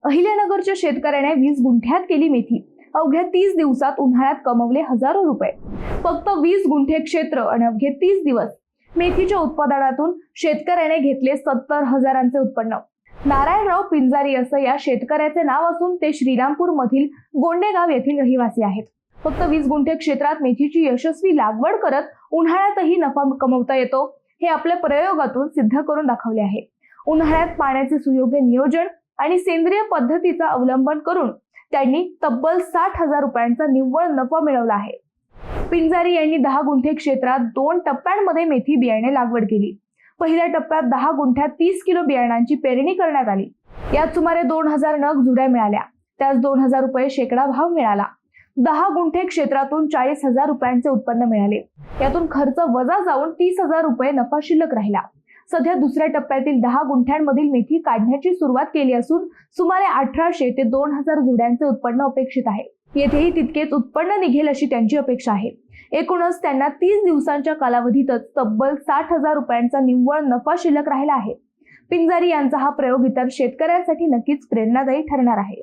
अहिल्यानगरच्या शेतकऱ्याने 20 गुंठ्यात केली मेथी. अवघ्या 30 दिवसात उन्हाळ्यात कमवले हजारो रुपये. फक्त 20 गुंठे क्षेत्र आणि अवघे 30 दिवस मेथीच्या उत्पादनातून शेतकऱ्याने घेतले 70,000चे उत्पन्न. नारायणराव पिंजारी असं या शेतकऱ्याचे नाव असून ते श्रीरामपूर मधील गोंडेगाव येथील रहिवासी आहेत. फक्त 20 गुंठे क्षेत्रात मेथीची यशस्वी लागवड करत उन्हाळ्यातही नफा कमवता येतो हे आपल्या प्रयोगातून सिद्ध करून दाखवले आहे. उन्हाळ्यात पाण्याचे सुयोग्य नियोजन आणि सेंद्रिय पद्धतीचा अवलंबन करून त्यांनी तब्बल 60,000 रुपयांचा निव्वळ नफा मिळवला आहे. पिंजारी यांनी 10 गुंठे क्षेत्रात 2 टप्प्यांमध्ये मेथी बियाणे लागवड केली. पहिल्या टप्प्यात 10 गुंठ्यात 30 किलो बियाणांची पेरणी करण्यात आली. यात सुमारे 2,000 नग जुड्या मिळाल्या. त्यास 2,000 रुपये शेकडा भाव मिळाला. 10 गुंठे क्षेत्रातून 40,000 रुपयांचे उत्पन्न मिळाले. यातून खर्च वजा जाऊन 30,000 रुपये नफा शिल्लक राहिला. सध्या दुसऱ्या टप्प्यातील 10 गुंठ्यांमधील मेथी काढण्याची सुरुवात केली असून सुमारे 1800 ते 2,000 जुड्यांचे उत्पन्न अपेक्षित आहे. येथेही तितकेच उत्पन्न निघेल अशी त्यांची अपेक्षा आहे. एकूणच त्यांना 30 दिवसांच्या कालावधीतच तब्बल 60,000 रुपयांचा निव्वळ नफा शिल्लक राहिला आहे. पिंजारी यांचा हा प्रयोग इतर शेतकऱ्यांसाठी नक्कीच प्रेरणादायी ठरणार आहे.